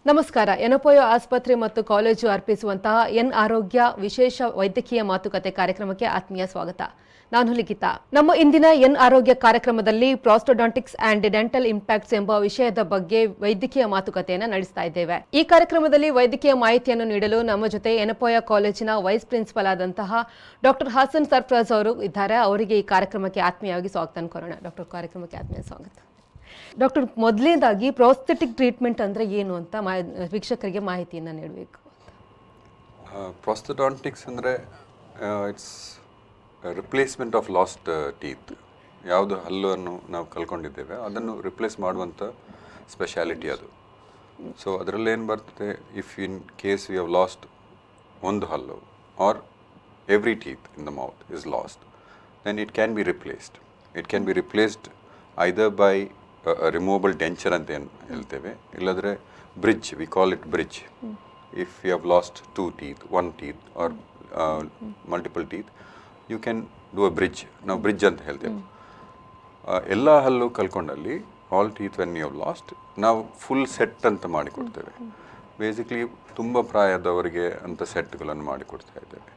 ನಮಸ್ಕಾರ. ಎನಪೋಯ ಆಸ್ಪತ್ರೆ ಮತ್ತು ಕಾಲೇಜು ಅರ್ಪಿಸುವಂತಹ ಎನ್ ಆರೋಗ್ಯ ವಿಶೇಷ ವೈದ್ಯಕೀಯ ಮಾತುಕತೆ ಕಾರ್ಯಕ್ರಮಕ್ಕೆ ಆತ್ಮೀಯ ಸ್ವಾಗತ. ನಾನು ಲಿಖಿತಾ. ನಮ್ಮ ಇಂದಿನ ಎನ್ ಆರೋಗ್ಯ ಕಾರ್ಯಕ್ರಮದಲ್ಲಿ ಪ್ರಾಸ್ಟೋಡಾಂಟಿಕ್ಸ್ ಅಂಡ್ ಡೆಂಟಲ್ ಇಂಪ್ಯಾಕ್ಟ್ಸ್ ಎಂಬ ವಿಷಯದ ಬಗ್ಗೆ ವೈದ್ಯಕೀಯ ಮಾತುಕತೆಯನ್ನು ನಡೆಸ್ತಾ ಇದ್ದೇವೆ. ಈ ಕಾರ್ಯಕ್ರಮದಲ್ಲಿ ವೈದ್ಯಕೀಯ ಮಾಹಿತಿಯನ್ನು ನೀಡಲು ನಮ್ಮ ಜೊತೆ ಎನಪೋಯ ಕಾಲೇಜಿನ ವೈಸ್ ಪ್ರಿನ್ಸಿಪಲ್ ಆದಂತಹ Dr.Hasan ಸರ್ಫರಾಜ್ ಅವರು ಇದ್ದಾರೆ. ಅವರಿಗೆ ಈ ಕಾರ್ಯಕ್ರಮಕ್ಕೆ ಆತ್ಮೀಯವಾಗಿ ಸ್ವಾಗತ ಕೋರೋಣ. ಡಾಕ್ಟರ್, ಕಾರ್ಯಕ್ರಮಕ್ಕೆ ಆತ್ಮೀಯ ಸ್ವಾಗತ. ಡಾಕ್ಟರ್, ಮೊದಲನೇದಾಗಿ ಪ್ರಾಸ್ಥೆಟಿಕ್ ಟ್ರೀಟ್ಮೆಂಟ್ ಅಂದರೆ ಏನು ಅಂತ ವೀಕ್ಷಕರಿಗೆ ಮಾಹಿತಿಯನ್ನು ನೀಡಬೇಕು. ಪ್ರಾಸ್ಥೆಡಾಂಟಿಕ್ಸ್ ಅಂದರೆ it's replacement of last teeth. ಯಾವುದು ಹಲ್ಲನ್ನು ನಾವು ಕಳ್ಕೊಂಡಿದ್ದೇವೆ ಅದನ್ನು ರಿಪ್ಲೇಸ್ ಮಾಡುವಂಥ ಸ್ಪೆಷಾಲಿಟಿ ಅದು. ಸೊ ಅದರಲ್ಲಿ ಏನು ಬರ್ತದೆ, if in case we have lost ಒಂದು ಹಲ್ಲು or every teeth in the mouth is lost, then it can be replaced. It can be replaced either by removable denture ಅಂತ ಏನು ಹೇಳ್ತೇವೆ, ಇಲ್ಲದ್ರೆ bridge, we call it bridge. If you have lost 2 teeth, 1 teeth or multiple teeth, you can do a bridge. ನಾವು bridge ಅಂತ ಹೇಳ್ತೇವೆ. ಎಲ್ಲ ಹಲ್ಲು ಕಲ್ಕೊಂಡಲ್ಲಿ all teeth when you have last ನಾವು ಫುಲ್ ಸೆಟ್ ಅಂತ ಮಾಡಿಕೊಡ್ತೇವೆ. ಬೇಸಿಕ್ಲಿ ತುಂಬ ಪ್ರಾಯದವರಿಗೆ ಅಂಥ ಸೆಟ್ಗಳನ್ನು ಮಾಡಿಕೊಡ್ತಾ ಇದ್ದೇವೆ.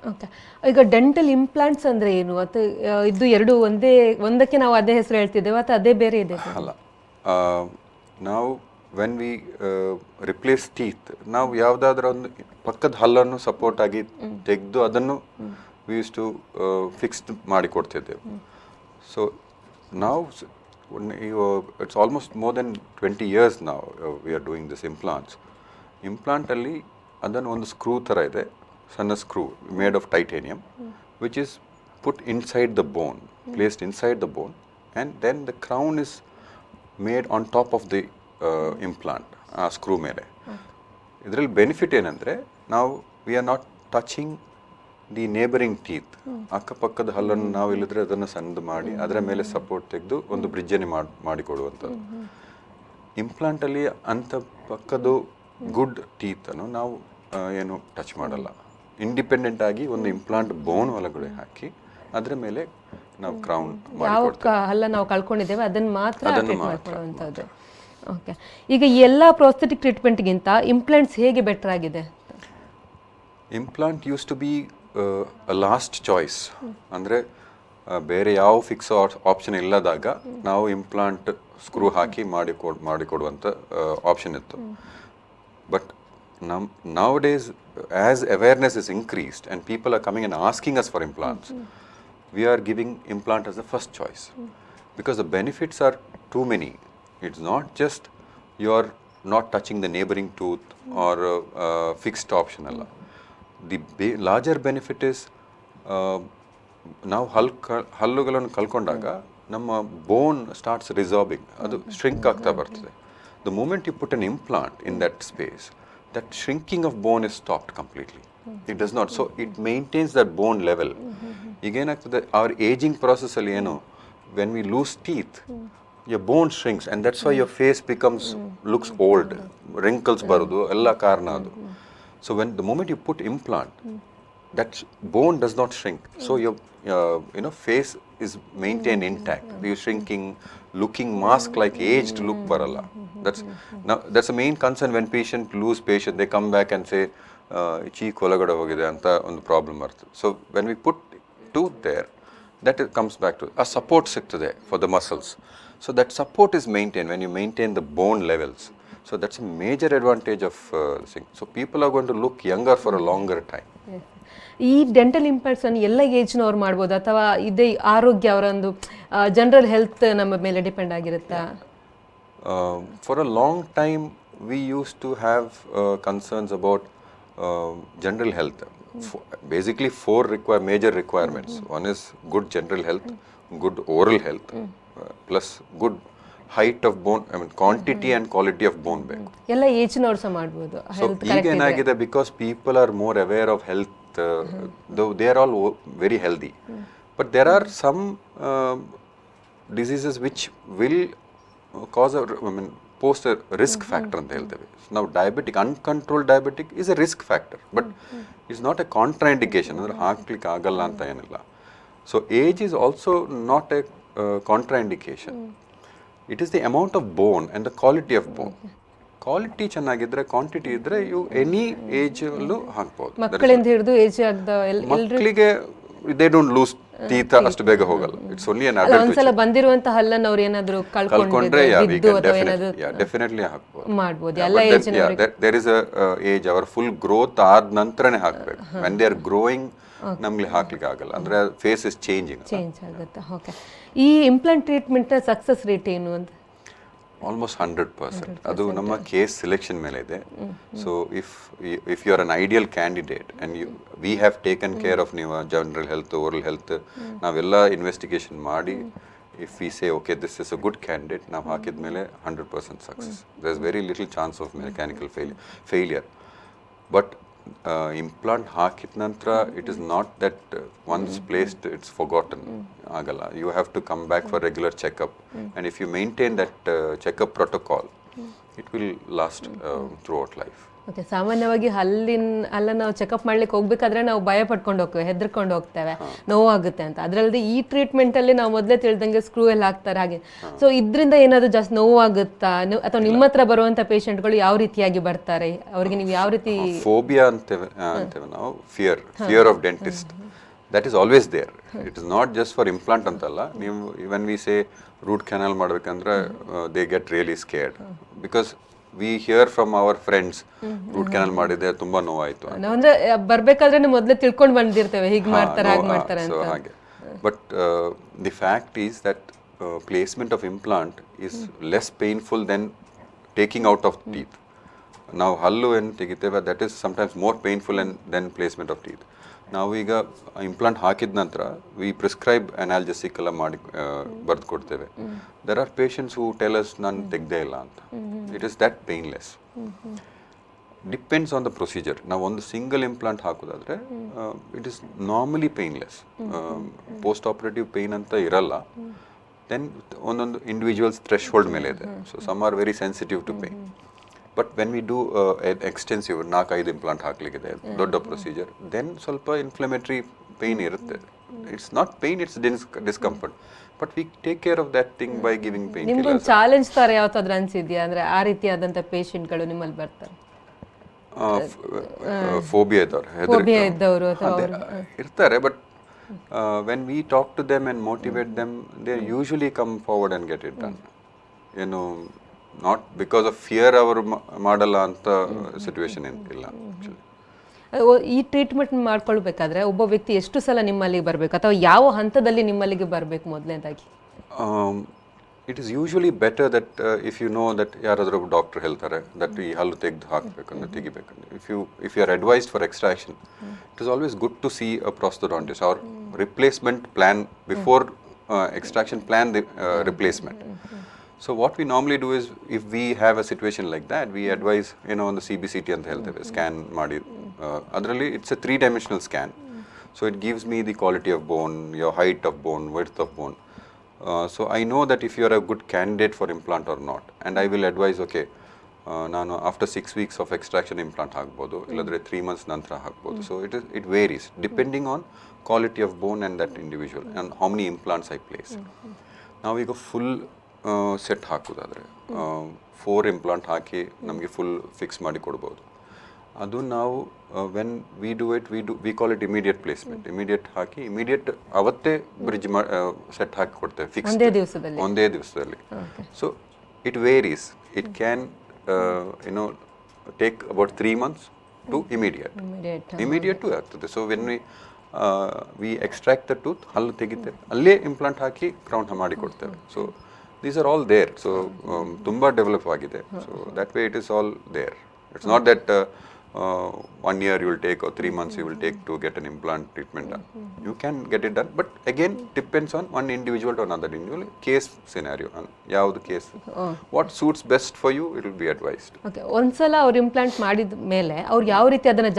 ಓಕೆ, ಈಗ ಡೆಂಟಲ್ ಇಂಪ್ಲಾಂಟ್ಸ್ ಅಂದರೆ ಏನು? ಅಥವಾ ಇದು ಎರಡು ಒಂದಕ್ಕೆ ನಾವು ಅದೇ ಹೆಸರು ಹೇಳ್ತಿದ್ದೇವೆ ಅಥವಾ ಅದೇ ಬೇರೆ ಇದೆ? ಅಲ್ಲ, ನಾವು ವೆನ್ ವಿ ರಿಪ್ಲೇಸ್ ಟೀತ್, ನಾವು ಯಾವುದಾದ್ರೂ ಒಂದು ಪಕ್ಕದ ಹಲ್ಲನ್ನು ಸಪೋರ್ಟ್ ಆಗಿ ತೆಗೆದು ಅದನ್ನು ವಿ ಯೂಸ್ ಟು ಫಿಕ್ಸ್ಡ್ ಮಾಡಿಕೊಡ್ತಿದ್ದೇವೆ. ಸೊ ನಾವು it's almost more than 20 years ನಾವು we are doing this implants. ಇಂಪ್ಲಾಂಟಲ್ಲಿ ಅದನ್ನು ಒಂದು ಸ್ಕ್ರೂ ಥರ ಇದೆ, ಸಣ್ಣ screw made of titanium, which is put inside the bone, placed inside the bone, and then the crown is made on top of the implant, screw ಮೇಲೆ. ಇದರಲ್ಲಿ benefit ಏನಂದರೆ, ನಾವು we R not touching the neighbouring teeth. ಅಕ್ಕಪಕ್ಕದ ಹಲ್ಲನ್ನು ನಾವು ಇಲ್ಲಿದ್ರೆ ಅದನ್ನು ಸಣ್ಣದು ಮಾಡಿ ಅದರ ಮೇಲೆ ಸಪೋರ್ಟ್ ತೆಗೆದು ಒಂದು ಬ್ರಿಡ್ಜನ್ನು ಮಾಡಿಕೊಡುವಂಥದ್ದು. ಇಂಪ್ಲಾಂಟಲ್ಲಿ ಅಂಥ ಪಕ್ಕದ್ದು ಗುಡ್ ಟೀತನ್ನು ನಾವು ಏನು ಟಚ್ ಮಾಡಲ್ಲ. ಇಂಡಿಪೆಂಡೆಂಟ್ ಆಗಿ ಒಂದು ಇಂಪ್ಲಾಂಟ್ ಬೋನ್ ಒಳಗಡೆ ಹಾಕಿ ಅದರ ಮೇಲೆ ನಾವು ಕ್ರೌನ್ ಹಲ್ಲ ನಾವು ಕಳ್ಕೊಂಡಿದ್ದೇವೆ ಅದನ್ನು ಮಾತ್ರ ಮಾಡ್ಕೊಳ್ಳುವಂಥದ್ದು. ಓಕೆ, ಈಗ ಎಲ್ಲ ಪ್ರಾಸ್ಥೆಟಿಕ್ ಟ್ರೀಟ್ಮೆಂಟ್ಗಿಂತ ಇಂಪ್ಲಾಂಟ್ಸ್ ಹೇಗೆ ಬೆಟರ್ ಆಗಿದೆ? Implant use to be last choice. ಅಂದರೆ ಬೇರೆ ಯಾವ ಫಿಕ್ಸ್ ಆಪ್ಷನ್ ಇಲ್ಲದಾಗ ನಾವು ಇಂಪ್ಲಾಂಟ್ ಸ್ಕ್ರೂ ಹಾಕಿ ಮಾಡಿಕೊಡುವಂಥ ಆಪ್ಷನ್ ಇತ್ತು. But nowadays, as awareness is increased and people are coming and asking us for implants, we are giving implant as the first choice, because the benefits are too many. It's not just you're not touching the neighboring tooth or fixed option alla. The larger benefit is now hallugalannu kalkondaga namma bone starts resorbing, adu shrink aagta bartade. The moment you put an implant in that space, that shrinking of bone is stopped completely. It does not. So it maintains that bone level. Again, our aging process alli eno, when we lose teeth, your bone shrinks, and that's why your face looks old. Wrinkles barudu ella karana adu. So when the moment you put implant, that bone does not shrink. So your face is maintained intact. You're shrinking, looking mask like aged look baralla. That's the main concern when patient they come back and say cheek olagade hogide anta ಒಂದು problem ಬರ್ತದೆ. So when we put tooth there, that it comes back to a support ಸಿಗ್ತದೆ for the muscles. So that support is maintained when you maintain the bone levels. So that's a major advantage of thing. So people are going to look younger for a longer time. ಈ dental implants ಅನ್ನು ಎಲ್ಲ ಏಜ್ನವ್ರು ಮಾಡ್ಬೋದು ಅಥವಾ ಇದೇ ಆರೋಗ್ಯ ಅವರೊಂದು general health ನಮ್ಮ ಮೇಲೆ depend ಆಗಿರುತ್ತಾ? For a long time we used to have concerns about general health. Basically 4 major requirements. One is good general health, good oral health, plus good height of bone, quantity and quality of bone ಬೇಕು. ಎಲ್ಲ ಏಜ್ನವ್ರು ಸಹ ಮಾಡ್ಬೋದು. So ಈಗ ಏನಾಗಿದೆ, because people are more aware of health, though they are all very healthy, but there are some diseases which will cause pose a risk factor ಅಂತ ಹೇಳ್ತೇವೆ. Now diabetic, uncontrolled diabetic is a risk factor, but it's not a contraindication. ಅಂದ್ರೆ ಹಾಕ್ಲಿಕ್ಕೆ ಆಗಲ್ಲ ಅಂತ ಏನಿಲ್ಲ. So age is also not a contraindication. It is the amount of bone and the quality of bone. Quality ಚೆನ್ನಾಗಿದ್ರೆ quantity ಇದ್ರೆ you any age ಅಲ್ಲೂ ಹಾಕ್ಬೋದು. ಮಕ್ಕಳಿಂದ ಹಿಡಿದು ಏಜ್ ಆಗದ ಮಕ್ಕಳಿಗೆ ದೇ ಡೋಂಟ್ ಲೂಸ್ ಟೀತ್ ಅಷ್ಟು ಬೇಗ ಹೋಗಲ್ಲ. It's only an adult. ಒಂದ್ಸಲ ಬಂದಿರುವಂತ ಹಲ್ಲನ್ನ ಅವ್ರು ಏನಾದ್ರು ಕಳ್ಕೊಂಡ್ರೆ ಡೆಫಿನೆಟ್ಲಿ ಹಾಕ್ಬೋದು, ಮಾಡ್ಬೋದು. ಎಲ್ಲ age there is a age our full growth ಆದ ನಂತರನೇ ಹಾಕ್ಬೇಕು. ವೆನ್ ದೇ ಆರ್ ಗ್ರೋಯಿಂಗ್ ನಮ್ಗೆ ಹಾಕ್ಲಿಕ್ಕೆ ಆಗಲ್ಲ, ಅಂದ್ರೆ ಫೇಸ್ ಇಸ್ ಚೇಂಜ್ ಆಗುತ್ತೆ. ಓಕೆ, ಈ ಇಂಪ್ಲಾಂಟ್ ಟ್ರೀಟ್ಮೆಂಟ್ ಸಕ್ಸಸ್ ರೇಟ್ ಏನು ಅಂತ? ಆಲ್ಮೋಸ್ಟ್ 100%. ಅದು ನಮ್ಮ ಕೇಸ್ ಸೆಲೆಕ್ಷನ್ ಮೇಲೆ ಇದೆ. So if you are an ideal candidate and we have taken care of ನೀವು ಜನರಲ್ ಹೆಲ್ತ್, ಓರಲ್ ಹೆಲ್ತ್, ನಾವೆಲ್ಲ ಇನ್ವೆಸ್ಟಿಗೇಷನ್ ಮಾಡಿ if we say okay this is a good candidate, ನಾವು ಹಾಕಿದ ಮೇಲೆ 100% success. There is very little chance of mechanical failure. But implant ಹಾಕಿದ ನಂತರ it is not that once placed it's forgotten ಆಗಲ್ಲ. You have to come back for regular checkup and if you maintain that checkup protocol it will last throughout life. Okay, ಸಾಮಾನ್ಯವಾಗಿ ಹಲ್ಲ ನಾವು checkup ಮಾಡ್ಲಿಕ್ಕೆ ಹೋಗ್ಬೇಕಾದ್ರೆ ನಾವು ಭಯ ಪಡ್ಕೊಂಡು ಹೋಗ್ತೇವೆ, ಹೆದರ್ಕೊಂಡು ಹೋಗ್ತೇವೆ, ನೋವಾಗುತ್ತೆ ಅಂತ. ಅದರಲ್ಲದೆ ಈ ಟ್ರೀಟ್ಮೆಂಟ್ ಅಲ್ಲಿ ನಾವು ಮೊದಲೇ ತಿಳಿದಂಗೆ ಸ್ಕ್ರೂ ಎಲ್ಲ ಹಾಕ್ತಾರೆ ಹಾಗೆ. ಸೊ ಇದರಿಂದ ಏನಾದ್ರು ಜಾಸ್ತಿ ನೋವಾಗುತ್ತಾ, ಅಥವಾ ನಿಮ್ಮ ಹತ್ರ ಬರುವಂತ ಪೇಷಂಟ್ಗಳು ಯಾವ ರೀತಿಯಾಗಿ ಬರ್ತಾರೆ, ಅವ್ರಿಗೆ ನೀವು ಯಾವ ರೀತಿ? ಫೋಬಿಯಾ ಅಂತೇವೆ ನಾವು, fear of dentist, that is always there. It is not just for implant ಅಂತಲ್ಲ. ನೀವು when we say root canal ಮಾಡ್ಬೇಕಂದ್ರೆ they get really scared because we hear from our friends root canal ಮಾಡಿದೆ ತುಂಬಾ ನೋವಾಯ್ತು ಅಂದ್ರೆ ಬರ್ಬೇಕಾದ್ರೆ ಮೊದಲೇ ತಿಳ್ಕೊಂಡು ಬಂದಿರ್ತೇವೆ ಹೀಗೆ ಮಾಡ್ತಾರೆ ಹಾಗೆ ಮಾಡ್ತಾರೆ ಅಂತ. ಹಾಗೆ but the fact is that placement of implant is less painful than taking out of teeth. ನಾವು ಹಲ್ಲು ಏನು ತೆಗಿತೇವೆ that is sometimes more painful than placement of teeth. ನಾವು ಈಗ ಇಂಪ್ಲಾಂಟ್ ಹಾಕಿದ ನಂತರ ವಿ ಪ್ರಿಸ್ಕ್ರೈಬ್ ಅನಾಲ್ಜೆಸಿಕ್ ಎಲ್ಲ ಮಾಡಿ ಬರೆದು ಕೊಡ್ತೇವೆ. There are patients who tell us ನಾನು ತೆಗ್ದೇ ಇಲ್ಲ ಅಂತ. It is that painless. Depends on the procedure. ನಾವು ಒಂದು ಸಿಂಗಲ್ ಇಂಪ್ಲಾಂಟ್ ಹಾಕೋದಾದ್ರೆ it is normally painless. Post operative pain ಅಂತ ಇರಲ್ಲ. ದೆನ್ ಒಂದೊಂದು ಇಂಡಿವಿಜುವಲ್ಸ್ ಥ್ರೆಶ್-ಹೋಲ್ಡ್ ಮೇಲೆ ಇದೆ. So some are very sensitive to pain. But when we do extensive 4-5 implant ಹಾಕ್ಲಿಕ್ಕಿದೆ, ದೊಡ್ಡ ಪ್ರೊಸೀಜರ್, ದೆನ್ ಸ್ವಲ್ಪ ಇನ್ಫ್ಲಮೇಟರಿ ಪೇನ್ ಇರುತ್ತೆ. It's not pain, it's discomfort. But we take care of that thing by giving pain. ನಿಮ್ಗೊಂದು challenge ತರ ಯಾವತ್ತಾದ್ರೂ ಅನ್ಸಿದ್ಯಾ? ಅಂದ್ರೆ ಆ ರೀತಿಯಾದಂತ ಪೇಷಂಟ್ಗಳು ನಿಮ್ಮಲ್ಲಿ ಬರ್ತಾರೆ, ಫೋಬಿಯಾ ಇದ್ದವರು ಇರ್ತಾರೆ. But when we talk to them and motivate them, they usually come forward and get it done. ಏನು ನಾಟ್ ಬಿಕಾಸ್ ಆಫ್ ಫಿಯರ್ ಅವರು ಮಾಡಲ್ಲ ಅಂತ ಸಿಚುವೇಶನ್ ಇಲ್ಲ. ಈ ಟ್ರೀಟ್ಮೆಂಟ್ ಮಾಡ್ಕೊಳ್ಬೇಕಾದ್ರೆ ಒಬ್ಬ ವ್ಯಕ್ತಿ ಎಷ್ಟು ಸಲ ನಿಮ್ಮಲ್ಲಿ ಬರಬೇಕು, ಅಥವಾ ಯಾವ ಹಂತದಲ್ಲಿ ನಿಮ್ಮಲ್ಲಿಗೆ ಬರಬೇಕು ಮೊದಲನೇದಾಗಿ? It is usually better that if you know that ಯಾರಾದರೂ ಡಾಕ್ಟರ್ ಹೇಳ್ತಾರೆ ದಟ್ ಈ ಹಲ್ಲು ತೆಗೆದು ಹಾಕಬೇಕಂದ್ರೆ ತೆಗಿಬೇಕಂದ್ರೆ, if you are advised for extraction, it is always good to see a prosthodontist or replacement plan before extraction plan the replacement. So what we normally do is, if we have a situation like that, we advise, on the CBCT and health scan ಮಾಡಿ ಅದರಲ್ಲಿ it's a 3-dimensional scan. So it gives me the quality of bone, your height of bone, width of bone. So I know that if you are a good candidate for implant or not, and I will advise, okay, ನಾನು after 6 weeks of extraction implant ಹಾಕ್ಬೋದು, ಇಲ್ಲದ್ರೆ 3 months ನಂತರ ಹಾಕ್ಬೋದು. So it varies depending on quality of bone and that individual and how many implants I place. ನಾವೀಗ full set ಹಾಕೋದಾದರೆ 4 implant ಹಾಕಿ ನಮಗೆ full fix ಮಾಡಿ ಕೊಡ್ಬೋದು. ಅದು ನಾವು when we call it immediate placement. Immediate ಹಾಕಿ ಇಮಿಡಿಯೇಟ್ ಅವತ್ತೇ ಬ್ರಿಡ್ಜ್ ಸೆಟ್ ಹಾಕಿ ಕೊಡ್ತೇವೆ ಫಿಕ್ಸ್ ಒಂದೇ ದಿವಸದಲ್ಲಿ. So it varies. It can take about 3 months to immediate to ಆಗ್ತದೆ. So when we extract the tooth, ಹಲ್ಲು ತೆಗಿತೇವೆ, ಅಲ್ಲೇ ಇಂಪ್ಲಾಂಟ್ ಹಾಕಿ ಕ್ರೌನ್ ಮಾಡಿ ಕೊಡ್ತೇವೆ. So these are all there. So tumba develop agide. So that way it is all there. It's not that 1 year you will take or 3 months you will take to get an implant treatment done. You can get it done, but again depends on one individual to another individual, case scenario, and yav the case what suits best for you, it will be advised. Okay, ondsala avar implant ಮಾಡಿದ ಮೇಲೆ ಅವರು ಯಾವ ರೀತಿ ಅದನ್ನ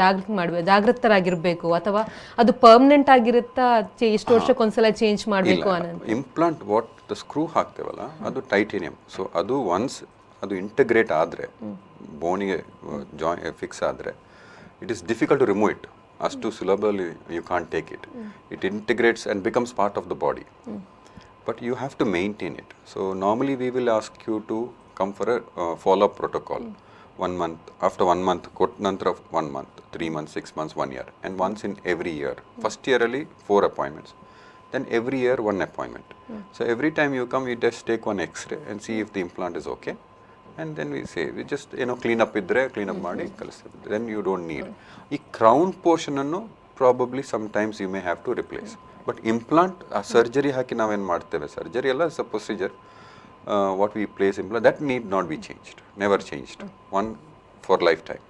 ಜಾಗೃತರಾಗಿರಬೇಕು, ಅಥವಾ ಅದು permanent ಆಗಿರುತ್ತಾ, ಎಷ್ಟು ವರ್ಷಕ್ಕೆ ಒಂದ್ಸಲ ಚೇಂಜ್ ಮಾಡಬೇಕು ಅನ್ನೋದು? ಇಂಪ್ಲಾಂಟ್ ವಾಟ್ ದ ಸ್ಕ್ರೂ ಹಾಕ್ತೇವಲ್ಲ, ಅದು ಟೈಟೇನಿಯಂ. ಸೊ ಅದು ಒನ್ಸ್ ಅದು ಇಂಟಗ್ರೇಟ್ ಆದರೆ, ಬೋನಿಗೆ ಫಿಕ್ಸ್ ಆದರೆ, it is difficult to remove it. ಅಷ್ಟು ಸುಲಭದಲ್ಲಿ you can't take it. It integrates and becomes part of the body, but you have to maintain it. So normally we will ask you to come for a follow up protocol. 1 month, after 1 month, ಕೊಟ್ಟ ನಂತರ 1 month, 3 months, 6 months, 1 year, and once in every year. First year ಅಲ್ಲಿ 4 appointments, then every year 1 appointment. So every time you come, we just take one X-ray and see if the implant is okay, and then we say, we just clean up ಇದ್ರೆ clean up ಮಾಡಿ ಕಳಿಸ್ತೀವಿ. Then you don't need. ಈ crown portion ಅನ್ನು probably sometimes you may have to replace. But implant, surgery ಹಾಕಿ ನಾವೇನು ಮಾಡ್ತೇವೆ, surgery ಎಲ್ಲ is a procedure. What we place implant, that need not be changed, never changed, one for lifetime.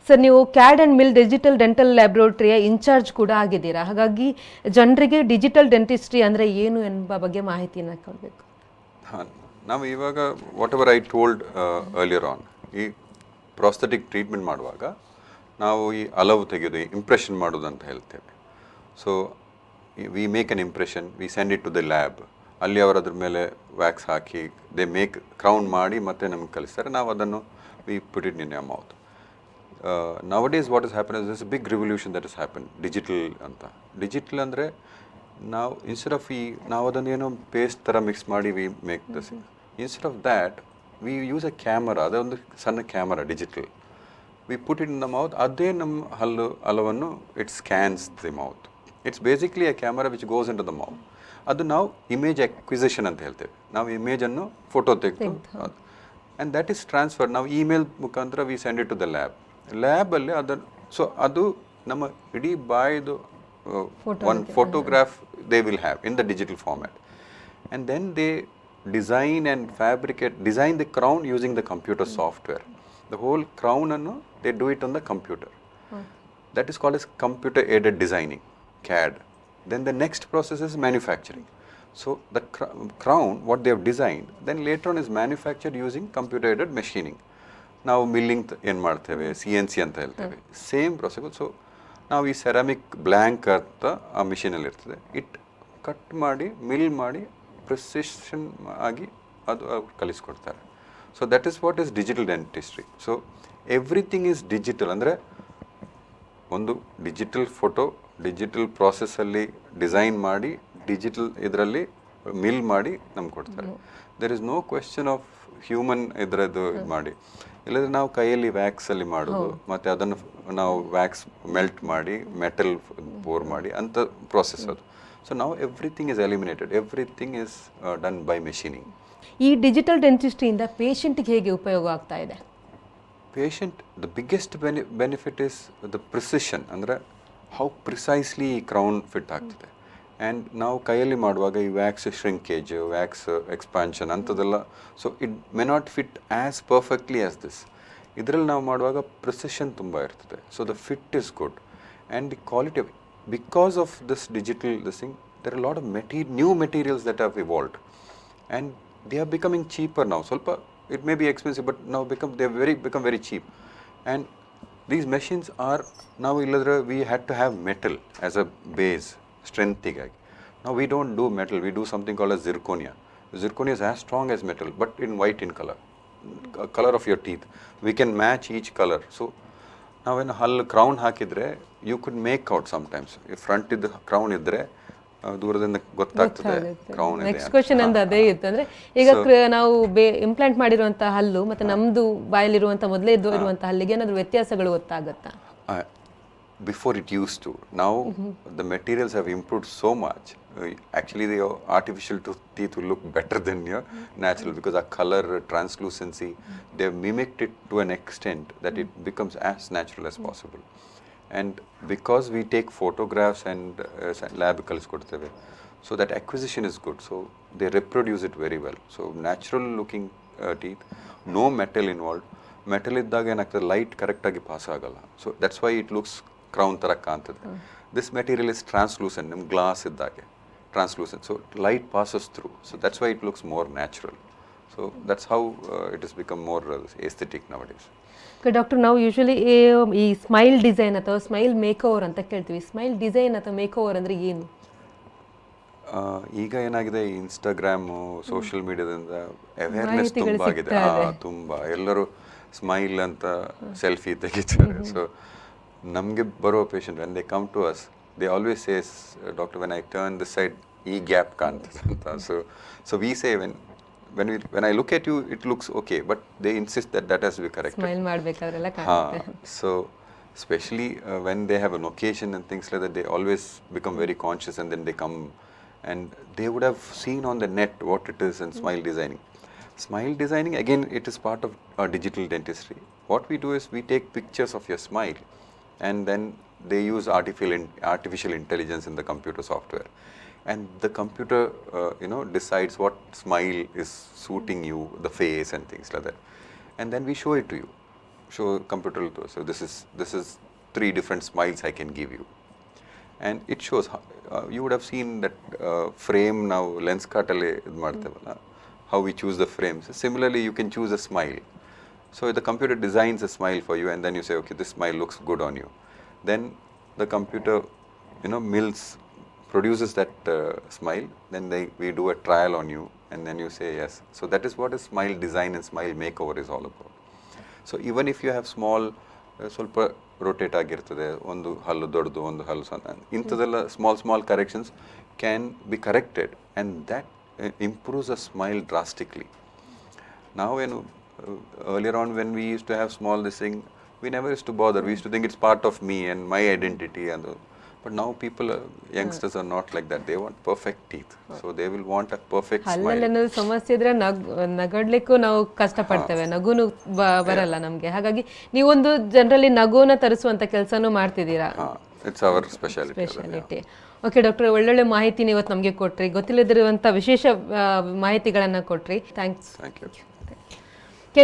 Sir, ನೀವು CAD and mill digital dental ಲ್ಯಾಬ್ರೋಟರಿಯ incharge ಕೂಡ ಆಗಿದ್ದೀರಾ. ಹಾಗಾಗಿ ಜನರಿಗೆ digital dentistry ಅಂದರೆ ಏನು ಎಂಬ ಬಗ್ಗೆ ಮಾಹಿತಿಯನ್ನು ಕೊಡಬೇಕು. ನಾವು ಇವಾಗ whatever I told earlier on, ಈ ಪ್ರಾಸ್ಥೆಟಿಕ್ ಟ್ರೀಟ್ಮೆಂಟ್ ಮಾಡುವಾಗ ನಾವು ಈ ಹಲವು ತೆಗೆಯೋದು, ಇಂಪ್ರೆಷನ್ ಮಾಡೋದು ಅಂತ ಹೇಳ್ತೇವೆ. So we make an impression, we send it to the lab. ಅಲ್ಲಿ ಅವರು ಅದ್ರ ಮೇಲೆ ವ್ಯಾಕ್ಸ್ ಹಾಕಿ ದೇ ಮೇಕ್ ಕ್ರೌನ್ ಮಾಡಿ ಮತ್ತೆ ನಮ್ಗೆ ಕಲಿಸ್ತಾರೆ. ನಾವು ಅದನ್ನು we put it in your mouth. Nowadays what has happened is there's a big revolution that has happened, digital anta. Digital andre now instead of ನಾವು ಅದನ್ನು ಏನೋ ಪೇಸ್ಟ್ ಥರ ಮಿಕ್ಸ್ ಮಾಡಿ we make this. Instead of that we use a camera, ಅದೊಂದು ಸಣ್ಣ camera digital. We put it in the mouth, ಅದೇ ನಮ್ಮ ಹಲವನ್ನು it scans the mouth. It's basically a camera which goes in to the mouth. ಅದು ನಾವು image acquisition ಅಂತ ಹೇಳ್ತೇವೆ. ನಾವು ಇಮೇಜನ್ನು ಫೋಟೋ ತೆಗೆದು ಆ್ಯಂಡ್ ದ್ಯಾಟ್ ಈಸ್ ಟ್ರಾನ್ಸ್ಫರ್. ನಾವು ಇಮೇಲ್ ಮುಖಾಂತರ we send it to the ಲ್ಯಾಬಲ್ಲಿ ಅದನ್ನು. ಸೊ ಅದು ನಮ್ಮ ಇಡೀ ಬಾಯ್ದು one photograph they will have in the digital format, and then they design the crown using the computer software. The whole crown they do it on the computer. That is called as computer aided designing, CAD. Then the next process is manufacturing. So the crown what they have designed then later on is manufactured using computer aided machining. Now milling ಏನು ಮಾಡ್ತೇವೆ, CNC ಅಂತ ಹೇಳ್ತೇವೆ, same process. So ನಾವು ಈ ceramic blank ಅಂತ ಆ ಮಿಷಿನಲ್ಲಿ ಇರ್ತದೆ, ಇಟ್ ಕಟ್ ಮಾಡಿ ಮಿಲ್ ಮಾಡಿ ಪ್ರಿಸಿಷನ್ ಆಗಿ ಅದು ಕಲಿಸ್ಕೊಡ್ತಾರೆ. So that is what is digital dentistry. So everything is digital. ಅಂದರೆ ಒಂದು ಡಿಜಿಟಲ್ ಫೋಟೋ ಡಿಜಿಟಲ್ ಪ್ರಾಸೆಸ್ಸಲ್ಲಿ ಡಿಸೈನ್ ಮಾಡಿ ಡಿಜಿಟಲ್ ಇದರಲ್ಲಿ ಮಿಲ್ ಮಾಡಿ ನಮ್ಗೆ ಕೊಡ್ತಾರೆ. There is no question of human ಇದರದ್ದು ಇದು ಮಾಡಿ. ಇಲ್ಲದ್ರೆ ನಾವು ಕೈಯಲ್ಲಿ ವ್ಯಾಕ್ಸಲ್ಲಿ ಮಾಡೋದು, ಮತ್ತು ಅದನ್ನು ನಾವು ವ್ಯಾಕ್ಸ್ ಮೆಲ್ಟ್ ಮಾಡಿ ಮೆಟಲ್ ಬೋರ್ ಮಾಡಿ ಅಂತ ಪ್ರೋಸೆಸ್ ಅದು. ಸೊ ನಾವು everything is eliminated, everything is done by machining. ಈ ಡಿಜಿಟಲ್ ಡೆಂಟಿಸ್ಟ್ರಿಯಿಂದ ಪೇಷಂಟ್ಗೆ ಹೇಗೆ ಉಪಯೋಗ ಆಗ್ತಾ ಇದೆ? Patient the biggest benefit is the precision. ಅಂದರೆ ಹೌ ಪ್ರಿಸೈಸ್ಲಿ ಈ ಕ್ರೌನ್ ಫಿಟ್ ಆಗ್ತದೆ. ಆ್ಯಂಡ್ ನಾವು ಕೈಯಲ್ಲಿ ಮಾಡುವಾಗ ಈ ವ್ಯಾಕ್ಸ್ ಶ್ರಿಂಕೇಜ್, ವ್ಯಾಕ್ಸ್ ಎಕ್ಸ್ಪಾನ್ಷನ್ ಅಂಥದ್ದೆಲ್ಲ, so it may not fit as perfectly as this. ಇದರಲ್ಲಿ ನಾವು ಮಾಡುವಾಗ ಪ್ರಿಸಿಷನ್ ತುಂಬ ಇರ್ತದೆ. So the fit is good and the quality because of this digital this thing there are lot of new materials that have evolved and they are becoming cheaper ನಾವು. ಸ್ವಲ್ಪ it may be expensive but ನಾವು become very cheap. And these machines are ನಾವು ಇಲ್ಲದ್ರೆ we had to have metal as a base ಸ್ಟ್ರೆಂತಿಗಾಗಿ. Now we don't do metal, we do something called as zirconia. Zirconia is as strong as metal but in white in color of your teeth. We can match each color. So now when hull crown ಹಾಕಿದ್ರೆ you could make out sometimes if front ಇದ್ದ crown ಇದ್ರೆ ದೂರದಿಂದ ಗೊತ್ತಾಗ್ತದೆ crown ಇದೆ. Next question ಅಂತ ಅದೇ ಇತ್ತು. ಅಂದ್ರೆ ಈಗ ನಾವು ಇಂಪ್ಲಾಂಟ್ ಮಾಡಿರುವಂತ ಹಲ್ಲು ಮತ್ತೆ ನಮ್ದು ಬಾಯಲ್ಲಿರುವಂತ ಮೊದಲೇ ಇರುವಂತ ಹಲ್ಲಿಗೆ ಏನಾದರೂ ವ್ಯತ್ಯಾಸಗಳು ಗೊತ್ತಾಗುತ್ತಾ? Before it used to. Now the materials have improved so much. Actually the artificial teeth will look better than your natural because our color, translucency, they have mimicked it to an extent that it becomes as natural as possible. And because we take photographs and lab ಕಲಿಸ್ಕೊಡ್ತೇವೆ, so that acquisition is good. So they reproduce it very well. So natural looking teeth, no metal involved. Metal ಇದ್ದಾಗ ಏನಾಗ್ತದೆ, light ಕರೆಕ್ಟಾಗಿ pass ಆಗಲ್ಲ. So that's why it looks crown ಥರ ಕಾಣ್ತದೆ. This material is translucent, ನಿಮ್ಮ glass ಇದ್ದಾಗೆ translucent. So light passes through. So that's why it looks more natural. So that's how it is become more aesthetic nowadays. Doctor, ನಾವು usually ಈ smile design ಅಥವಾ smile make over ಅಂತ ಕೇಳ್ತೀವಿ. Smile design ಅಥವಾ make over ಅಂದರೆ ಏನು? ಈಗ ಏನಾಗಿದೆ, ಇನ್ಸ್ಟಾಗ್ರಾಮು ಸೋಷಿಯಲ್ ಮೀಡಿಯಾದಿಂದ ಅವೇರ್ನೆಸ್ ತುಂಬ ಆಗಿದೆ. ತುಂಬ ಎಲ್ಲರೂ ಸ್ಮೈಲ್ ಅಂತ ಸೆಲ್ಫಿ ತೆಗಿತಾರೆ. ಸೊ ನಮಗೆ ಬರೋ patient when they come to us they always says, doctor when I turn this side ಈ ಗ್ಯಾಪ್ ಕಾಣ್ತದೆ ಅಂತ. So we say when when I look at you, it looks okay, but they insist that that has to be corrected. Smile ಮಾಡಬೇಕಾದ್ರೆಲ್ಲ ಕಾಣುತ್ತೆ. So especially when they have an occasion and things like that, they always become very conscious, and then they come and they would have seen on the net what it is and smile designing. Smile designing, again, it is part of our digital dentistry. What we do is we take pictures of your smile, and then they use artificial intelligence in the computer software, and the computer decides what smile is suiting you, the face and things like that, and then we show it to you. Show computer to us. So this is 3 different smiles I can give you, and it shows you would have seen that frame now lens cut alle idu ಮಾಡ್ತೇವಲ್ಲ, how we choose the frames. Similarly, you can choose a smile. So the computer designs a smile for you, and then you say, okay, this smile looks good on you. Then the computer produces that smile, then we do a trial on you, and then you say yes. So that is what a smile design and smile makeover is all about. So even if you have small ಸ್ವಲ್ಪ rotate ಆಗಿರ್ತದೆ, ಒಂದು ಹಲ್ಲು ದೊಡ್ಡದು ಒಂದು ಹಲ್ಲು ಸಣ್ಣ, ಇಂಥದೆಲ್ಲ small corrections can be corrected, and that improves a smile drastically. Now earlier on when we used to have small this thing, we never used to bother. We used to think it's part of me and my identity, but now youngsters are not like that. They want perfect teeth, so they will want a perfect smile. ಹಲ್ಲಲ್ಲಿ ಸಮಸ್ಯೆ ಇದ್ರೆ ನಗಡ್ಲಿಕ್ಕೂ ನಾವು ಕಷ್ಟಪಡ್ತೇವೆ, ನಗುನು ಬರಲ್ಲ ನಮ್ಗೆ. ಹಾಗಾಗಿ ನೀವೊಂದು ಜನರಲ್ಲಿ ನಗುನ ತರಿಸುವಂತ ಕೆಲಸನೂ ಮಾಡ್ತಿದ್ದೀರಾ. It's our specialty. Okay doctor, ಒಳ್ಳೊಳ್ಳೆ ಮಾಹಿತಿ ನೀವು ಇವತ್ತು ನಮಗೆ ಕೊಟ್ರಿ, ಗೊತ್ತಿಲ್ಲದಿರುವಂತ ವಿಶೇಷ ಮಾಹಿತಿಗಳನ್ನ ಕೊಟ್ರಿ. ಥ್ಯಾಂಕ್ಸ್.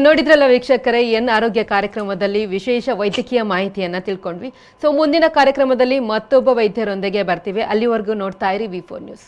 ನೋಡಿದ್ರಲ್ಲ ವೀಕ್ಷಕರೇ, ಆರೋಗ್ಯ ಕಾರ್ಯಕ್ರಮದಲ್ಲಿ ವಿಶೇಷ ವೈದ್ಯಕೀಯ ಮಾಹಿತಿಯನ್ನ ತಿಳ್ಕೊಂಡ್ವಿ. ಸೊ ಮುಂದಿನ ಕಾರ್ಯಕ್ರಮದಲ್ಲಿ ಮತ್ತೊಬ್ಬ ವೈದ್ಯರೊಂದಿಗೆ ಬರ್ತೀವಿ. ಅಲ್ಲಿವರೆಗೂ ನೋಡ್ತಾ ಇರಿ V4 ನ್ಯೂಸ್.